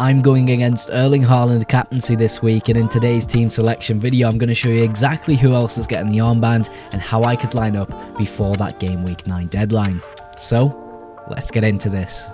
I'm going against Erling Haaland captaincy this week, and in today's team selection video I'm going to show you exactly who else is getting the armband and how I could line up before that game week 9 deadline. So, let's get into this.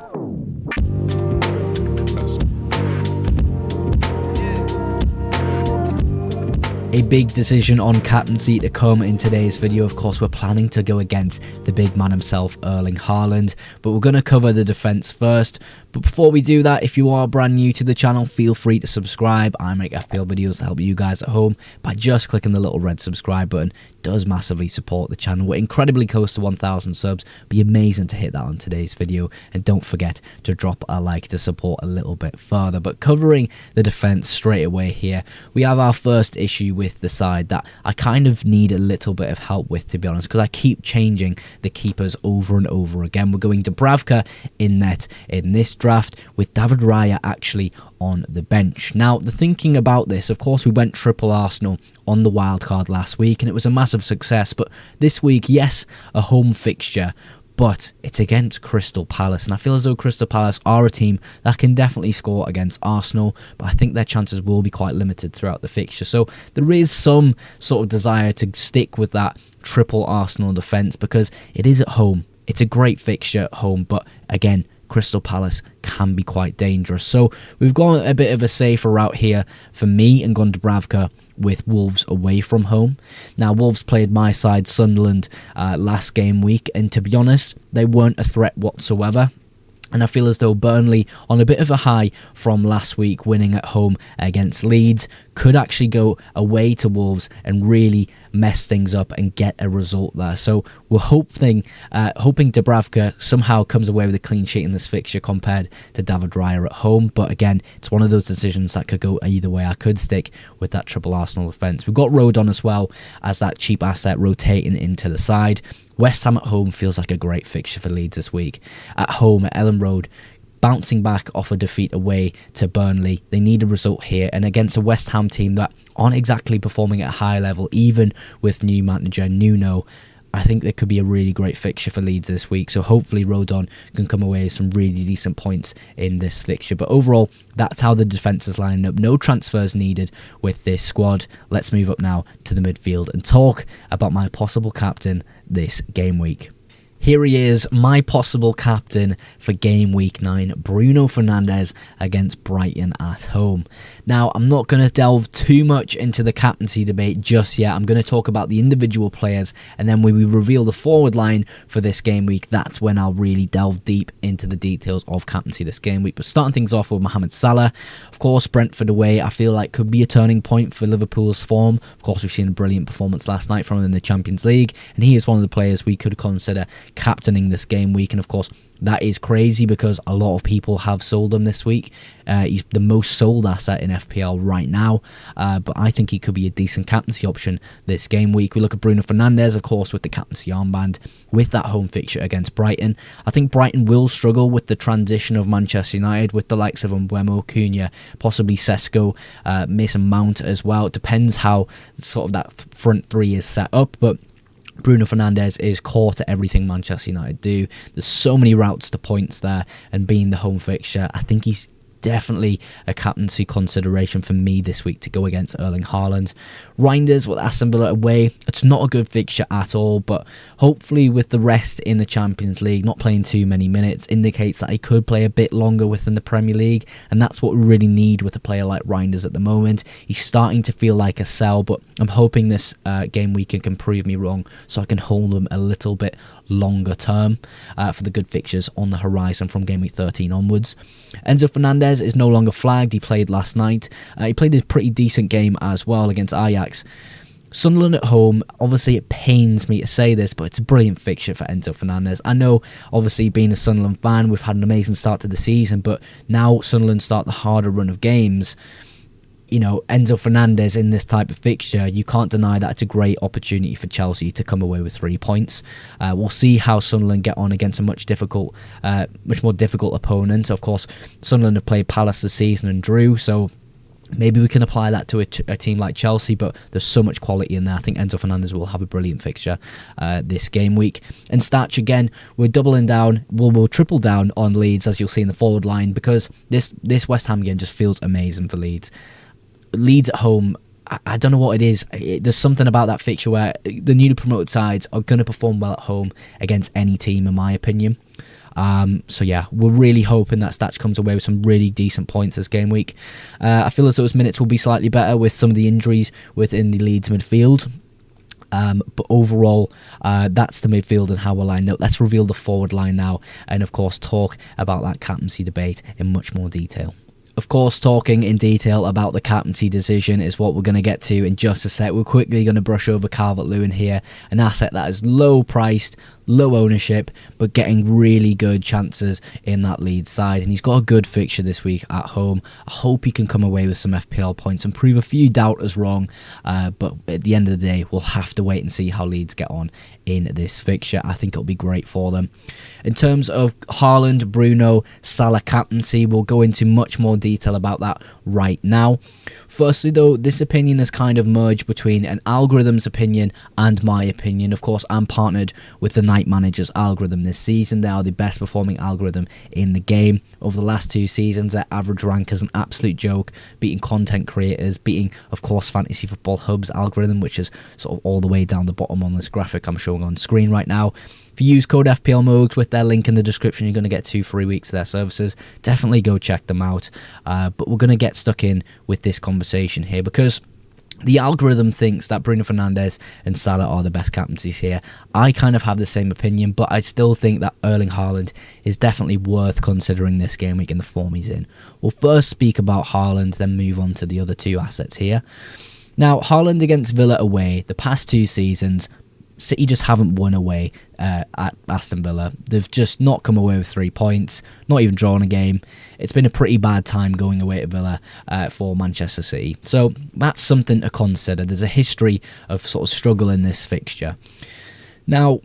A big decision on captaincy to come in today's video. Of course, we're planning to go against the big man himself, Erling Haaland, but we're going to cover the defence first. But before we do that, if you are brand new to the channel, feel free to subscribe. I make FPL videos to help you guys at home by just clicking the little red subscribe button. It does massively support the channel. We're incredibly close to 1,000 subs. Be amazing to hit that on today's video, and don't forget to drop a like to support a little bit further. But covering the defence straight away here, we have our first issue with the side that I kind of need a little bit of help with, to be honest, because I keep changing the keepers over and over again. We're going Dubravka in net in this draft, with David Raya actually on the bench. Now, the thinking about this, of course, we went triple Arsenal on the wildcard last week, and it was a massive success. But this week, yes, a home fixture, but it's against Crystal Palace, and I feel as though Crystal Palace are a team that can definitely score against Arsenal, but I think their chances will be quite limited throughout the fixture. So there is some sort of desire to stick with that triple Arsenal defence because it is at home. It's a great fixture at home, but again, Crystal Palace can be quite dangerous. So we've gone a bit of a safer route here for me and gone Dubravka with Wolves away from home. Now, Wolves played my side, Sunderland, last game week, and to be honest, they weren't a threat whatsoever. And I feel as though Burnley, on a bit of a high from last week, winning at home against Leeds, could actually go away to Wolves and really mess things up and get a result there. So we're hoping Dubravka somehow comes away with a clean sheet in this fixture compared to David Raya at home. But again, it's one of those decisions that could go either way. I could stick with that triple Arsenal defence. We've got Rodon as well as that cheap asset rotating into the side. West Ham at home feels like a great fixture for Leeds this week. At home at Ellen Road, bouncing back off a defeat away to Burnley. They need a result here, and against a West Ham team that aren't exactly performing at a high level, even with new manager Nuno, I think there could be a really great fixture for Leeds this week. So hopefully Rodon can come away with some really decent points in this fixture. But overall, that's how the defence is lining up. No transfers needed with this squad. Let's move up now to the midfield and talk about my possible captain this game week. Here he is, my possible captain for game week 9, Bruno Fernandes against Brighton at home. Now, I'm not going to delve too much into the captaincy debate just yet. I'm going to talk about the individual players, and then when we reveal the forward line for this game week, that's when I'll really delve deep into the details of captaincy this game week. But starting things off with Mohamed Salah, of course, Brentford away, I feel like could be a turning point for Liverpool's form. Of course, we've seen a brilliant performance last night from him in the Champions League, and he is one of the players we could consider captaining this game week. And of course, that is crazy because a lot of people have sold him this week. He's the most sold asset in FPL right now, but I think he could be a decent captaincy option this game week. We look at Bruno Fernandes, of course, with the captaincy armband, with that home fixture against Brighton. I think Brighton will struggle with the transition of Manchester United, with the likes of Mbeumo, Cunha, possibly Sesko, Mason Mount as well. It depends how sort of that front three is set up, but Bruno Fernandes is core to everything Manchester United do. There's so many routes to points there, and being the home fixture, I think he's definitely a captaincy consideration for me this week to go against Erling Haaland. Reinders with Aston Villa away, it's not a good fixture at all, but hopefully with the rest in the Champions League, not playing too many minutes, indicates that he could play a bit longer within the Premier League, and that's what we really need with a player like Reinders at the moment. He's starting to feel like a sell, but I'm hoping this game weekend can prove me wrong so I can hold him a little bit longer term for the good fixtures on the horizon from game week 13 onwards. Enzo Fernandez is no longer flagged. He played last night. He played a pretty decent game as well against Ajax. Sunderland at home, obviously it pains me to say this, but it's a brilliant fixture for Enzo Fernandez. I know, obviously, being a Sunderland fan, we've had an amazing start to the season, but now Sunderland start the harder run of games. You know, Enzo Fernandez in this type of fixture, you can't deny that it's a great opportunity for Chelsea to come away with 3 points. We'll see how Sunderland get on against a much more difficult opponent. Of course, Sunderland have played Palace this season and drew, so Maybe we can apply that to a team like Chelsea, but there's so much quality in there. I think Enzo Fernandez will have a brilliant fixture this game week. And Starch, again, we're doubling down, we'll triple down on Leeds, as you'll see in the forward line, because this West Ham game just feels amazing for Leeds. Leeds at home, I don't know what it is. There's something about that fixture where the newly promoted sides are going to perform well at home against any team, in my opinion. So yeah, we're really hoping that Stats comes away with some really decent points this game week. I feel as though his minutes will be slightly better with some of the injuries within the Leeds midfield. But overall, that's the midfield and how we're lined up. Let's reveal the forward line now, and of course talk about that captaincy debate in much more detail. Of course, talking in detail about the captaincy decision is what we're going to get to in just a sec. We're quickly going to brush over Calvert-Lewin here, an asset that is low priced, low ownership, but getting really good chances in that Leeds side. And he's got a good fixture this week at home. I hope he can come away with some FPL points and prove a few doubters wrong. But at the end of the day, we'll have to wait and see how Leeds get on in this fixture. I think it'll be great for them. In terms of Haaland, Bruno, Salah captaincy, we'll go into much more detail about that right now. Firstly though, this opinion is kind of merged between an algorithm's opinion and my opinion. Of course, I'm partnered with the Night Manager's algorithm this season. They are the best performing algorithm in the game. Over the last 2 seasons, their average rank is an absolute joke, beating content creators, beating, of course, Fantasy Football Hub's algorithm, which is sort of all the way down the bottom on this graphic I'm showing on screen right now. If you use code FPLMOGS with their link in the description, you're going to get 2 free weeks of their services. Definitely go check them out. But we're going to get stuck in with this conversation here because the algorithm thinks that Bruno Fernandes and Salah are the best captaincies here. I kind of have the same opinion, but I still think that Erling Haaland is definitely worth considering this game week in the form he's in. We'll first speak about Haaland, then move on to the other 2 assets here. Now, Haaland against Villa away, the past 2 seasons, City just haven't won away at Aston Villa. They've just not come away with 3 points, not even drawn a game. It's been a pretty bad time going away to Villa for Manchester City. So that's something to consider. There's a history of sort of struggle in this fixture. Now,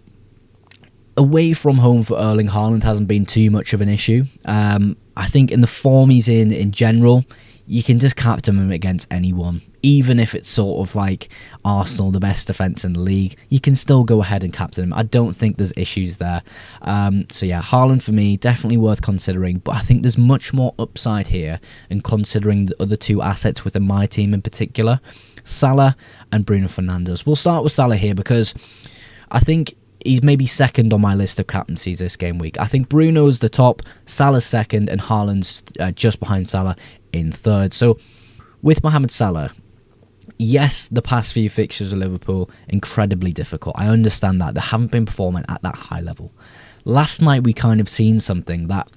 away from home for Erling Haaland hasn't been too much of an issue. I think in the form he's in general, you can just captain him against anyone. Even if it's sort of like Arsenal, the best defence in the league, you can still go ahead and captain him. I don't think there's issues there. So yeah, Haaland for me, definitely worth considering. But I think there's much more upside here in considering the other 2 assets within my team in particular, Salah and Bruno Fernandes. We'll start with Salah here because I think he's maybe second on my list of captaincies this game week. I think Bruno's the top, Salah's second, and Haaland's just behind Salah in third. So with Mohamed Salah, yes, the past few fixtures of Liverpool, incredibly difficult. I understand that. They haven't been performing at that high level. Last night we kind of seen something that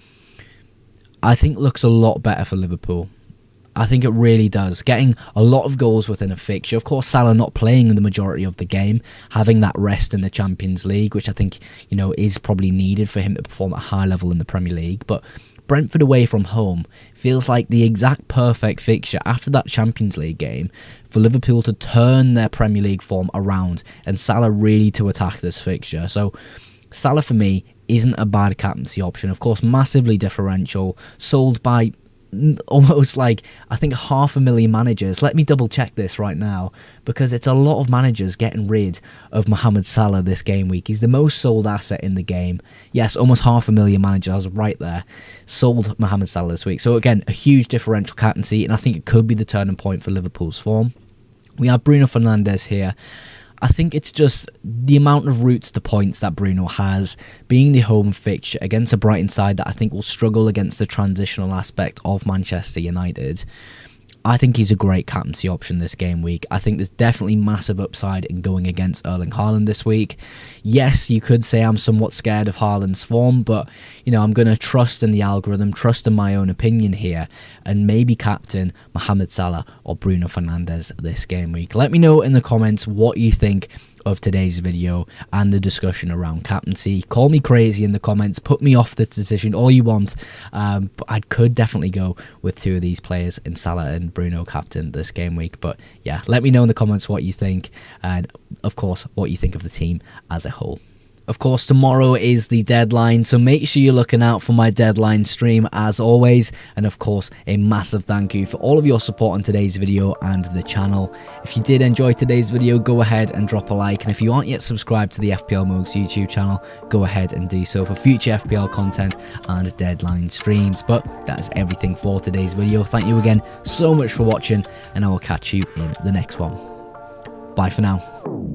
I think looks a lot better for Liverpool. I think it really does. Getting a lot of goals within a fixture. Of course, Salah not playing the majority of the game, having that rest in the Champions League, which I think, you know, is probably needed for him to perform at a high level in the Premier League. But Brentford away from home feels like the exact perfect fixture after that Champions League game for Liverpool to turn their Premier League form around and Salah really to attack this fixture. So Salah for me isn't a bad captaincy option. Of course, massively differential, sold by almost like I think 500,000 managers. Let me double check this right now because it's a lot of managers getting rid of Mohamed Salah this game week. He's the most sold asset in the game. Yes, almost 500,000 managers. I was right there. Sold Mohamed Salah this week. So again, a huge differential captaincy, and I think it could be the turning point for Liverpool's form. We have Bruno Fernandes here. I think it's just the amount of routes to points that Bruno has, being the home fixture against a Brighton side that I think will struggle against the transitional aspect of Manchester United. I think he's a great captaincy option this game week. I think there's definitely massive upside in going against Erling Haaland this week. Yes, you could say I'm somewhat scared of Haaland's form, but you know, I'm going to trust in the algorithm, trust in my own opinion here, and maybe captain Mohamed Salah or Bruno Fernandes this game week. Let me know in the comments what you think of today's video and the discussion around captaincy. Call me crazy in the comments, put me off this decision all you want, but I could definitely go with 2 of these players in Salah and Bruno captain this game week. But yeah, let me know in the comments what you think, and of course what you think of the team as a whole. Of course, tomorrow is the deadline, so make sure you're looking out for my deadline stream as always. And of course, a massive thank you for all of your support on today's video and the channel. If you did enjoy today's video, go ahead and drop a like. And if you aren't yet subscribed to the FPL Mugs YouTube channel, go ahead and do so for future FPL content and deadline streams. But that's everything for today's video. Thank you again so much for watching, and I will catch you in the next one. Bye for now.